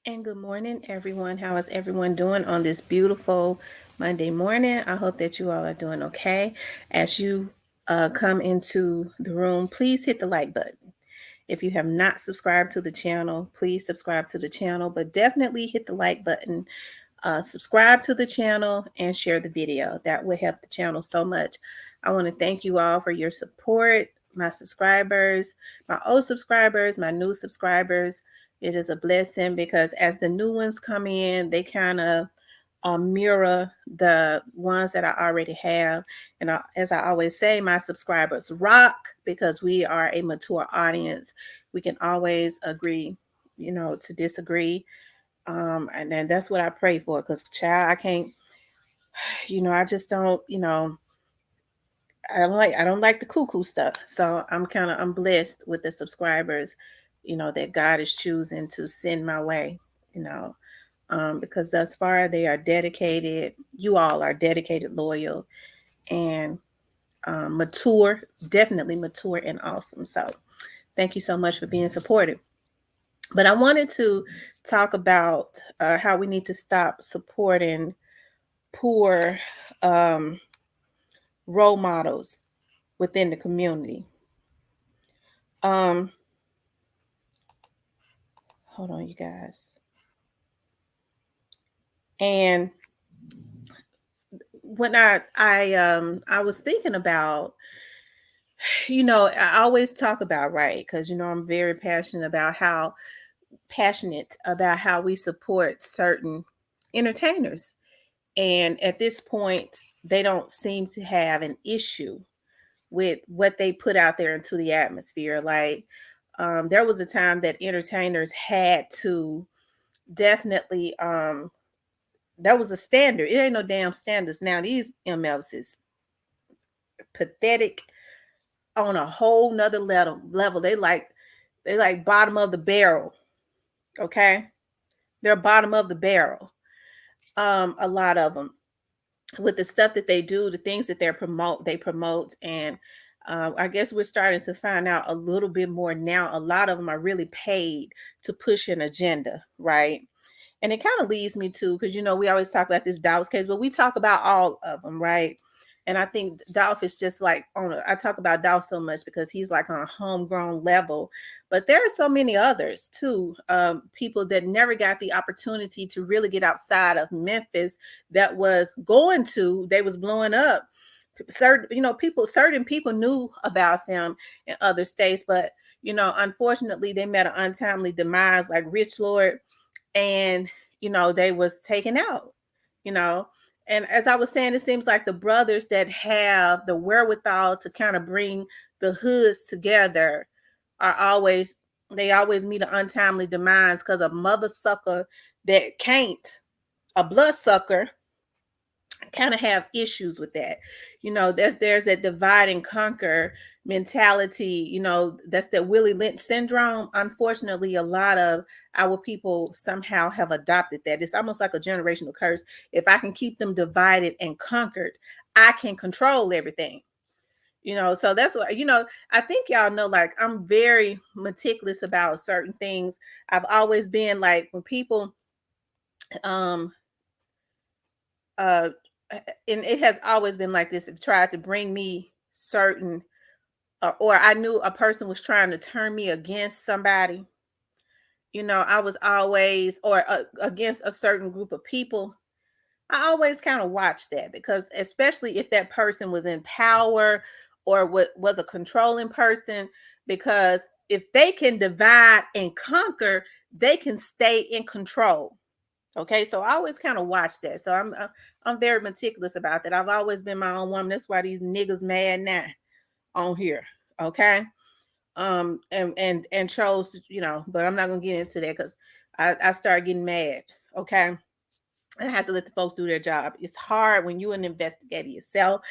And good morning, everyone. How is everyone doing on this beautiful Monday morning? I hope that you all are doing okay. As you come into the room, please hit the like button. If you have not subscribed to the channel, please subscribe to the channel, but definitely hit the like button, subscribe to the channel, and share the video. That would help the channel so much. I want to thank you all for your support, my subscribers, my old subscribers, my new subscribers. It is a blessing because as the new ones come in, they kind of mirror the ones that I already have. And as I always say, my subscribers rock because we are a mature audience. We can always agree, to disagree. And then that's what I pray for because, child, I can't, I just don't, I don't like the cuckoo stuff. So I'm blessed with the subscribers, that God is choosing to send my way, because thus far they are dedicated. You all are dedicated, loyal, and mature, definitely mature and awesome. So thank you so much for being supportive. But I wanted to talk about how we need to stop supporting poor um, role models within the community. Um, Hold on, you guys. And when I was thinking about, I always talk about, right, because I'm very passionate about how we support certain entertainers. And at this point, they don't seem to have an issue with what they put out there into the atmosphere. Like, there was a time that entertainers had to definitely, that was a standard. It ain't no damn standards now. These MFs is pathetic on a whole nother level. They like bottom of the barrel. Okay, they're bottom of the barrel. A lot of them with the stuff that they do, the things that they promote, and I guess we're starting to find out a little bit more now. A lot of them are really paid to push an agenda, right? And it kind of leads me to, because we always talk about this Dolph's case, but we talk about all of them, right? And I think Dolph is just like I talk about Dolph so much because he's like on a homegrown level, but there are so many others too. People that never got the opportunity to really get outside of Memphis that was going to, they was blowing up. Certain people knew about them in other states, but unfortunately, they met an untimely demise, like Rich Lord, and they was taken out, you know and as I was saying, it seems like the brothers that have the wherewithal to kind of bring the hoods together are always they always meet an untimely demise because a mother sucker that can't, a blood sucker, kind of have issues with that. There's that divide and conquer mentality. That's that Willie Lynch syndrome. Unfortunately, a lot of our people somehow have adopted that. It's almost like a generational curse. If I can keep them divided and conquered, I can control everything. So that's what, I think y'all know, like, I'm very meticulous about certain things. I've always been like, when people um uh and it has always been like this, it tried to bring me certain, or I knew a person was trying to turn me against somebody. I was always, or against a certain group of people. I always kind of watched that, because especially if that person was in power or was a controlling person, because if they can divide and conquer, they can stay in control. Okay, so I always kind of watch that. So I'm very meticulous about that. I've always been my own woman. That's why these niggas mad now on here. Okay. And chose to, but I'm not gonna get into that because I start getting mad. Okay. I have to let the folks do their job. It's hard when you're an investigator yourself.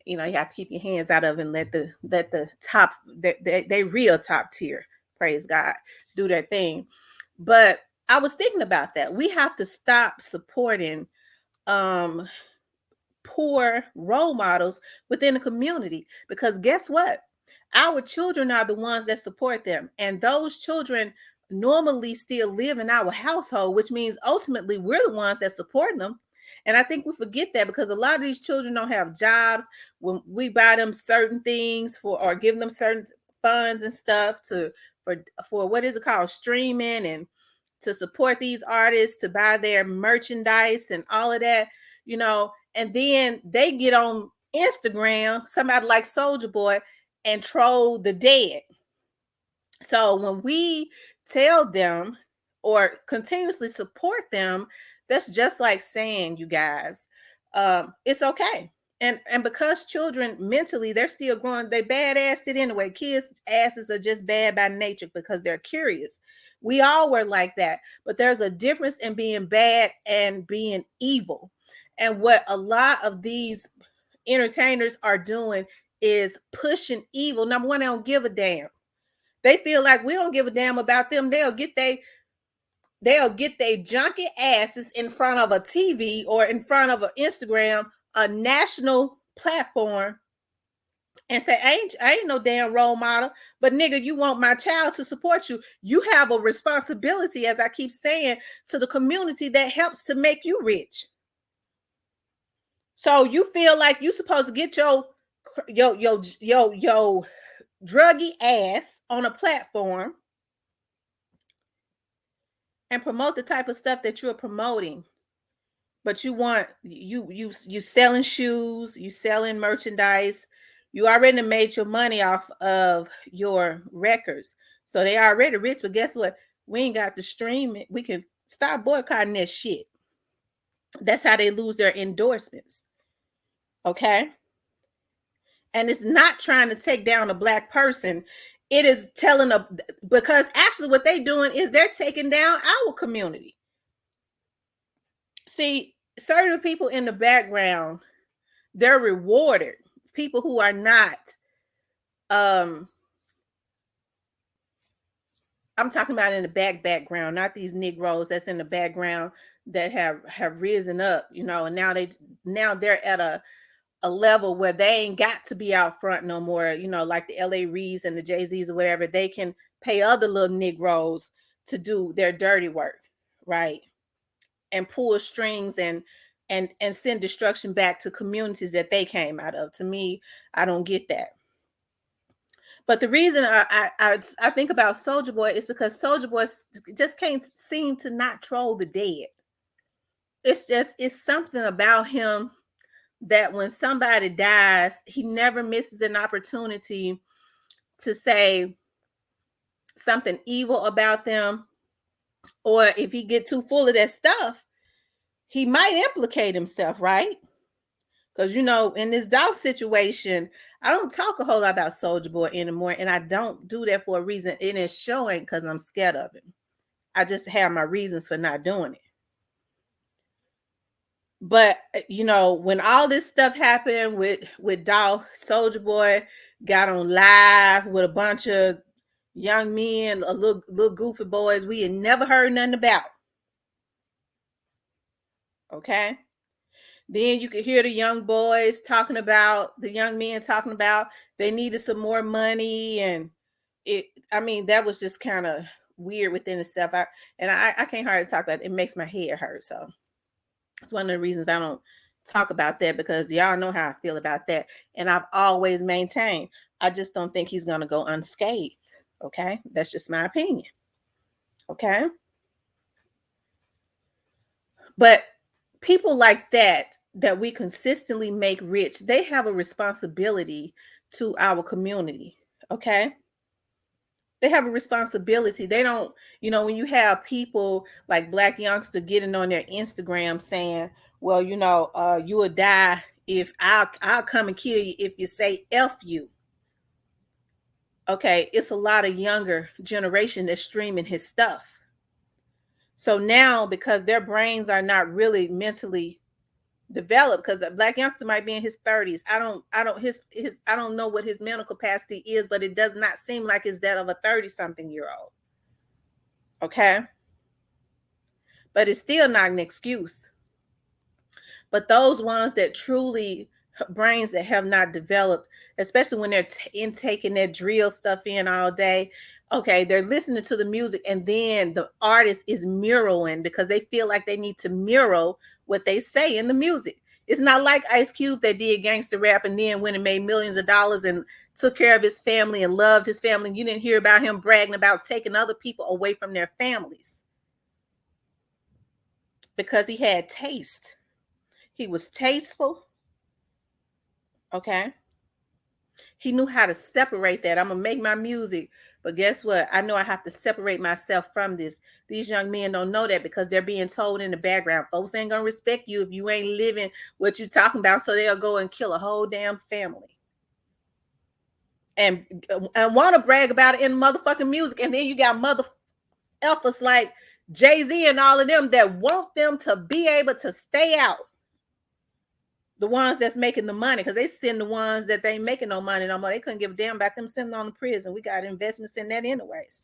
You have to keep your hands out of it and let the top, they real top tier, praise God, do their thing. But I was thinking about that. We have to stop supporting um poor role models within the community, because guess what? Our children are the ones that support them, and those children normally still live in our household, which means ultimately we're the ones that support them. And I think we forget that because a lot of these children don't have jobs. When we buy them certain things for or give them certain funds and stuff to for what is it called, streaming, and to support these artists, to buy their merchandise and all of that, and then they get on Instagram, somebody like Soldier Boy, and troll the dead. So when we tell them or continuously support them, that's just like saying, you guys, it's okay. And because children mentally, they're still growing, they badassed it anyway. Kids' asses are just bad by nature because they're curious. We all were like that, but there's a difference in being bad and being evil. And what a lot of these entertainers are doing is pushing evil. Number one, they don't give a damn. They feel like we don't give a damn about them. They'll get they junky asses in front of a TV or in front of an Instagram, a national platform, and say, I ain't no damn role model, but nigga, you want my child to support you. You have a responsibility, as I keep saying, to the community that helps to make you rich. So you feel like you supposed to get your druggy ass on a platform and promote the type of stuff that you're promoting. But you selling shoes, you selling merchandise, you already made your money off of your records. So they already rich, but guess what? We ain't got to stream it. We can start boycotting that shit. That's how they lose their endorsements. Okay. And it's not trying to take down a black person. It is telling because actually what they doing is they're taking down our community. See, certain people in the background, they're rewarded. People who are not, um, I'm talking about in the background, not these Negroes that's in the background that have risen up, and now they're at a level where they ain't got to be out front no more, like the LA Reeds and the Jay-Z's or whatever. They can pay other little Negroes to do their dirty work, right? And pull strings and send destruction back to communities that they came out of. To me, I don't get that. But the reason I think about Soldier Boy is because Soldier Boy just can't seem to not troll the dead. It's something about him that when somebody dies, he never misses an opportunity to say something evil about them, or if he get too full of that stuff, he might implicate himself, right? Because in this Dolph situation, I don't talk a whole lot about Soldier Boy anymore, and I don't do that for a reason. It is showing because I'm scared of him. I just have my reasons for not doing it. But when all this stuff happened with Dolph, Soldier Boy got on live with a bunch of young men, a little goofy boys we had never heard nothing about. Okay. Then you could hear the young men talking about they needed some more money, and that was just kind of weird within itself. I can't hardly talk about it. It makes my head hurt. So it's one of the reasons I don't talk about that, because y'all know how I feel about that. And I've always maintained, I just don't think he's going to go unscathed. Okay. That's just my opinion. Okay. But people like that we consistently make rich, they have a responsibility to our community. Okay. They have a responsibility. They don't, when you have people like Black youngster getting on their Instagram saying, well, you will die if I'll come and kill you if you say F you. Okay. It's a lot of younger generation that's streaming his stuff. So now, because their brains are not really mentally developed, because a Black youngster might be in his 30s. I don't know what his mental capacity is, but it does not seem like it's that of a 30-something year old. Okay. But it's still not an excuse. But those ones that truly, brains that have not developed, especially when they're taking their drill stuff in all day, Okay, they're listening to the music, and then the artist is muraling because they feel like they need to mural what they say in the music. It's not like Ice Cube that did gangster rap and then went and made millions of dollars and took care of his family and loved his family. You didn't hear about him bragging about taking other people away from their families because he had taste. He was tasteful. Okay. He knew how to separate that. I'm gonna make my music, but guess what? I know I have to separate myself from this. These young men don't know that because they're being told in the background, folks ain't gonna respect you if you ain't living what you talking about. So they'll go and kill a whole damn family and want to brag about it in motherfucking music. And then you got mother effers like Jay-Z and all of them that want them to be able to stay out. The ones that's making the money, because they send the ones that they ain't making no money no more. They couldn't give a damn about them sending on the prison. We got investments in that anyways.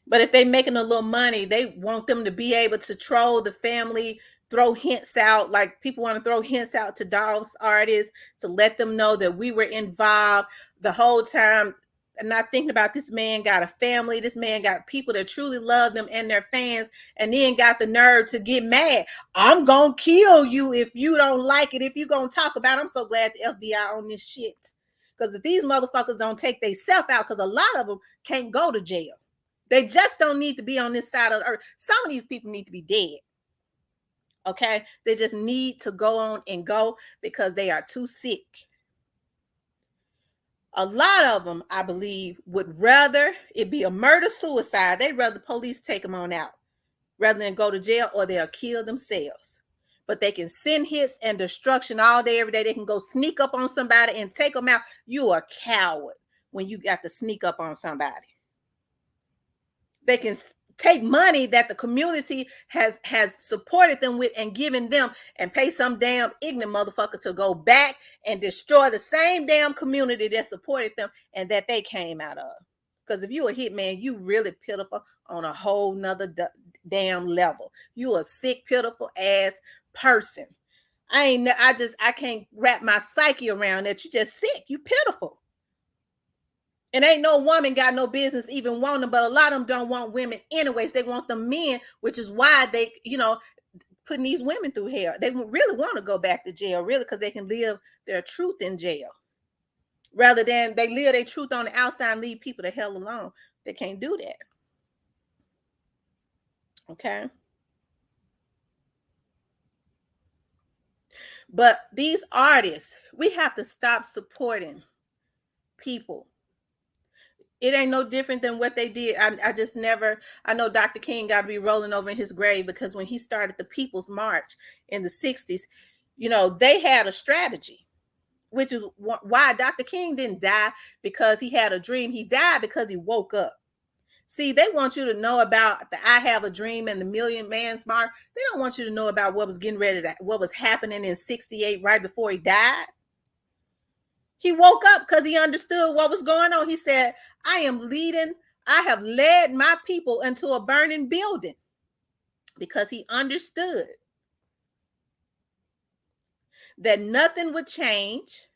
But if they making a little money, they want them to be able to troll the family, throw hints out. Like people want to throw hints out to Dolph's artists to let them know that we were involved the whole time. And not thinking about this man got a family, this man got people that truly love them and their fans, and then got the nerve to get mad. I'm gonna kill you if you don't like it, if you gonna talk about it. I'm so glad the FBI on this shit. Because if these motherfuckers don't take they self out, because a lot of them can't go to jail. They just don't need to be on this side of the earth. Some of these people need to be dead. Okay? They just need to go on and go because they are too sick. A lot of them, I believe, would rather it be a murder suicide. They'd rather the police take them on out rather than go to jail, or they'll kill themselves. But they can send hits and destruction all day, every day. They can go sneak up on somebody and take them out. You are a coward when you got to sneak up on somebody. They can take money that the community has supported them with and given them, and pay some damn ignorant motherfucker to go back and destroy the same damn community that supported them and that they came out of. Because if you a hitman, you really pitiful on a whole nother damn level. You a sick, pitiful ass person. I can't wrap my psyche around that. You just sick. You pitiful. And ain't no woman got no business even wanting them, but a lot of them don't want women anyways. They want the men, which is why they, putting these women through hell. They really want to go back to jail, really, because they can live their truth in jail. Rather than they live their truth on the outside and leave people the hell alone. They can't do that. Okay. But these artists, we have to stop supporting people. It ain't no different than what they did. I just never, I know Dr. King got to be rolling over in his grave, because when he started the People's March in the 60s, they had a strategy, which is why Dr. King didn't die because he had a dream. He died because he woke up. See, they want you to know about the I Have a Dream and the Million Man's March. They don't want you to know about what was getting ready to, what was happening in 68 right before he died. He woke up because he understood what was going on. He said, I have led my people into a burning building, because he understood that nothing would change.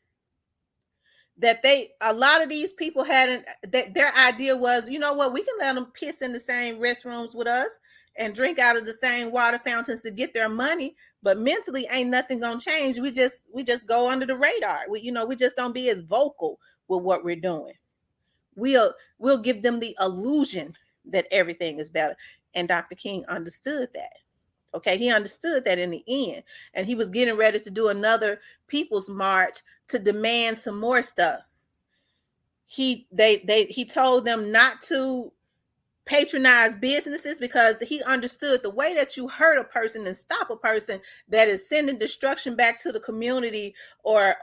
That a lot of these people that their idea was, you know what, we can let them piss in the same restrooms with us and drink out of the same water fountains to get their money, but mentally ain't nothing gonna change. We just go under the radar. We just don't be as vocal with what we're doing. We'll give them the illusion that everything is better. And Dr. King understood that. Okay, he understood that in the end, and he was getting ready to do another People's March to demand some more stuff. He told them not to patronize businesses, because he understood the way that you hurt a person and stop a person that is sending destruction back to the community, or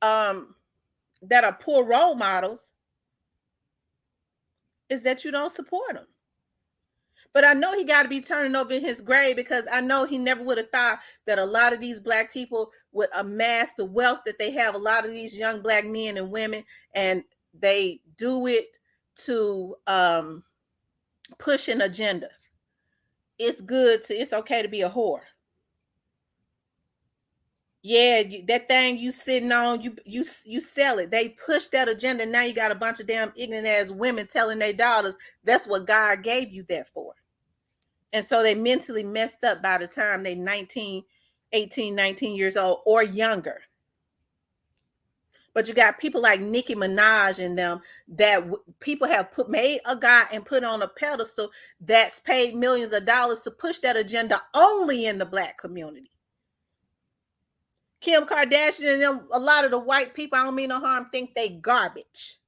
that are poor role models, is that you don't support them. But I know he got to be turning over in his grave, because I know he never would have thought that a lot of these Black people would amass the wealth that they have. A lot of these young Black men and women, and they do it to push an agenda. It's okay to be a whore. Yeah, that thing you sitting on, you sell it. They push that agenda. Now you got a bunch of damn ignorant ass women telling their daughters that's what God gave you that for. And so they mentally messed up by the time they 19, 18, 19 years old or younger. But you got people like Nicki Minaj and them that people have made a guy and put on a pedestal that's paid millions of dollars to push that agenda only in the black community. Kim Kardashian and them, a lot of the white people, I don't mean no harm, think they garbage.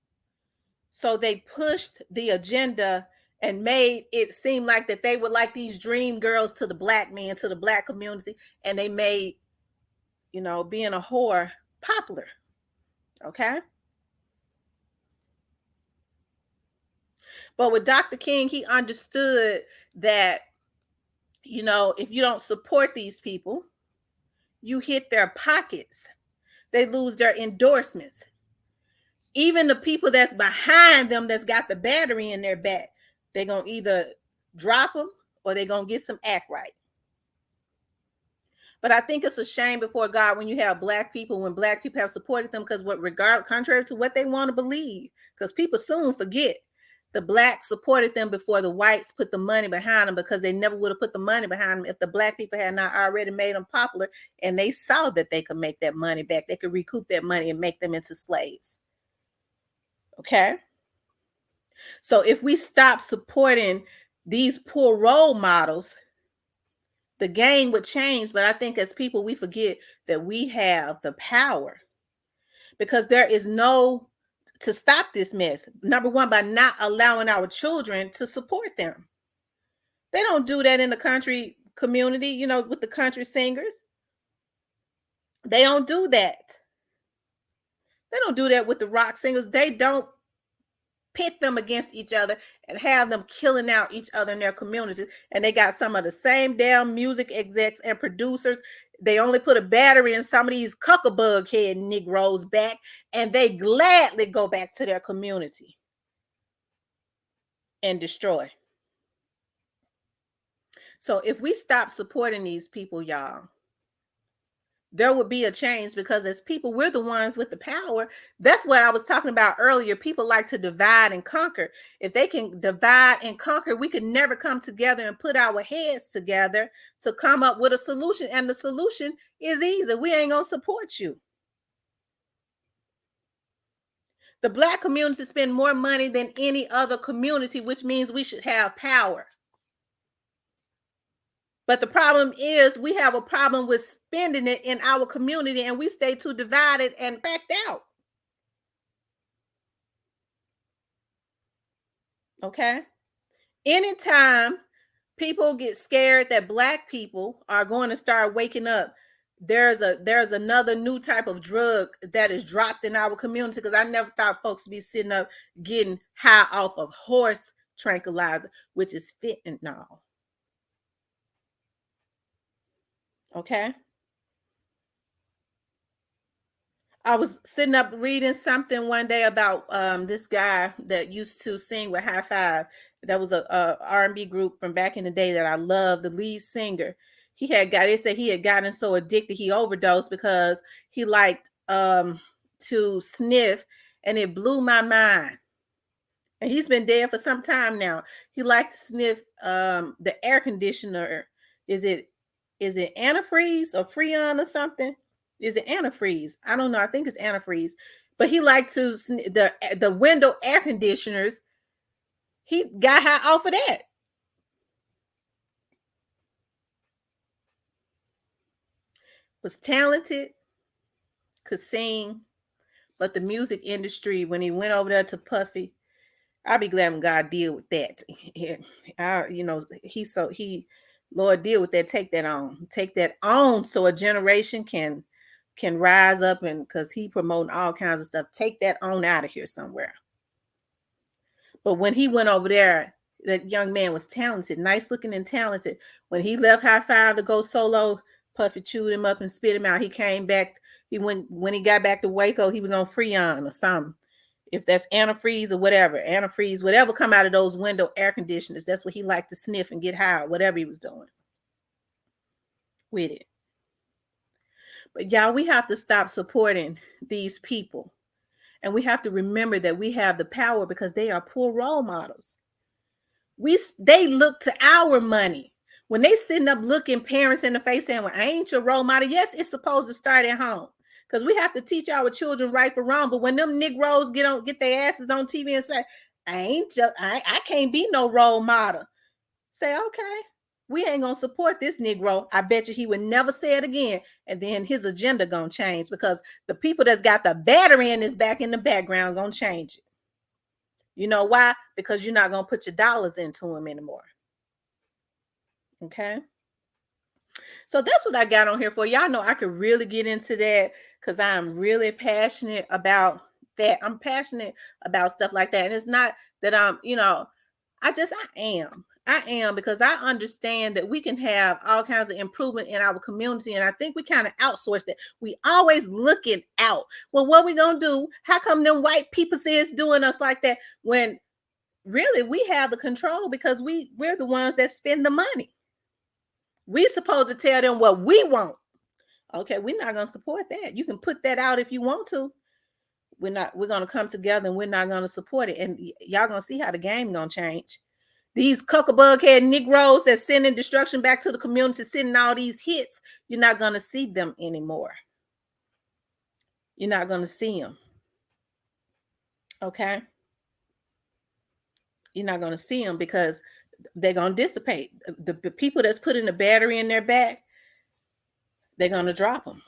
So they pushed the agenda and made it seem like that they were like these dream girls to the black men, to the black community, and they made, being a whore popular. Okay. But with Dr. King, he understood that, if you don't support these people, you hit their pockets. They lose their endorsements. Even the people that's behind them that's got the battery in their back, they're going to either drop them or they're going to get some act right. But I think it's a shame before God when you have black people, when black people have supported them, because contrary to what they want to believe, because people soon forget the blacks supported them before the whites put the money behind them, because they never would have put the money behind them if the black people had not already made them popular and they saw that they could make that money back. They could recoup that money and make them into slaves. Okay. So if we stop supporting these poor role models, the game would change. But I think as people, we forget that we have the power, because there is no to stop this mess. Number one, by not allowing our children to support them. They don't do that in the country community, with the country singers. They don't do that. They don't do that with the rock singers. They don't pit them against each other and have them killing out each other in their communities. And they got some of the same damn music execs and producers. They only put a battery in some of these cuckabug head Negroes back, and they gladly go back to their community and destroy. So if we stop supporting these people, y'all, there would be a change, because as people, we're the ones with the power. That's what I was talking about earlier. People like to divide and conquer. If they can divide and conquer, we could never come together and put our heads together to come up with a solution. And the solution is easy. We ain't gonna support you. The black community spend more money than any other community, which means we should have power. But the problem is we have a problem with spending it in our community, and we stay too divided and backed out. Okay. Anytime people get scared that black people are going to start waking up, there's another new type of drug that is dropped in our community, because I never thought folks would be sitting up getting high off of horse tranquilizer, which is fentanyl. Okay. I was sitting up reading something one day about this guy that used to sing with High Five. That was a R&B group from back in the day that I love. The lead singer, they said he had gotten so addicted he overdosed because he liked to sniff, and it blew my mind. And he's been dead for some time now. He liked to sniff the air conditioner. Is it antifreeze or freon or something? Is it antifreeze? I don't know. I think it's antifreeze. But he liked to the window air conditioners. He got high off of that. Was talented, could sing, but the music industry, when he went over there to Puffy, I'll be glad when God deal with that. Lord, deal with that. Take that on, so a generation can rise up, and because he promoting all kinds of stuff. Take that on out of here somewhere. But when he went over there, that young man was talented, nice looking and talented. When he left High Five to go solo, Puffy chewed him up and spit him out. He came back. When he got back to Waco, he was on Freon or something. If that's antifreeze or whatever, whatever come out of those window air conditioners, that's what he liked to sniff and get high, whatever he was doing with it. But y'all, we have to stop supporting these people. And we have to remember that we have the power because they are poor role models. They look to our money. When they sitting up looking parents in the face saying, well, I ain't your role model. Yes, it's supposed to start at home. Because we have to teach our children right from wrong. But when them Negroes get their asses on TV and say, I can't be no role model. Say, okay, we ain't gonna support this Negro. I bet you he would never say it again. And then his agenda gonna change because the people that's got the battery in his back in the background gonna change it. You know why? Because you're not gonna put your dollars into him anymore. Okay. So that's what I got on here for. Y'all know I could really get into that because I'm really passionate about that. I'm passionate about stuff like that. And it's not that I am because I understand that we can have all kinds of improvement in our community. And I think we kind of outsource that. We always looking out. Well, what we gonna do? How come them white people say it's doing us like that when really we have the control because we're the ones that spend the money. We supposed to tell them what we want. Okay, we're not gonna support that. You can put that out if you want to. We're gonna come together and we're not gonna support it. And y'all gonna see how the game gonna change. These cuckabug head Negroes that sending destruction back to the community, sending all these hits, you're not gonna see them anymore. You're not gonna see them. Okay. You're not gonna see them because they're gonna dissipate. The people that's putting the battery in their back, they're gonna drop them.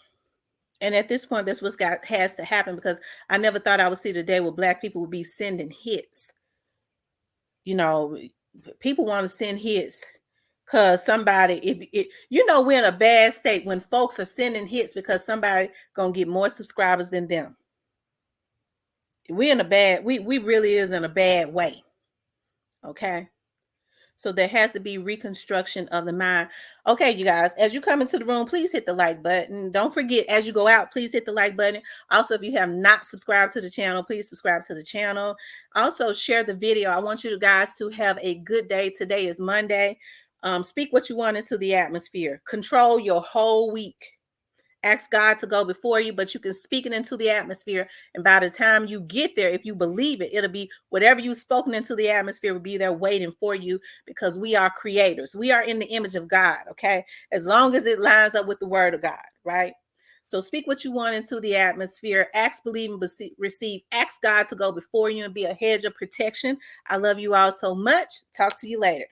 And at this point, that's has to happen because I never thought I would see the day where Black people would be sending hits. You know, people want to send hits because somebody, we're in a bad state when folks are sending hits because somebody gonna get more subscribers than them. We really is in a bad way. Okay. So there has to be reconstruction of the mind. Okay, you guys, as you come into the room, please hit the like button. Don't forget, as you go out, please hit the like button. Also, if you have not subscribed to the channel, please subscribe to the channel. Also, share the video. I want you guys to have a good day. Today is Monday. Speak what you want into the atmosphere. Control your whole week. Ask God to go before you, but you can speak it into the atmosphere. And by the time you get there, if you believe it, it'll be whatever you've spoken into the atmosphere will be there waiting for you because we are creators. We are in the image of God, okay? As long as it lines up with the word of God, right? So speak what you want into the atmosphere. Ask, believe, and receive. Ask God to go before you and be a hedge of protection. I love you all so much. Talk to you later.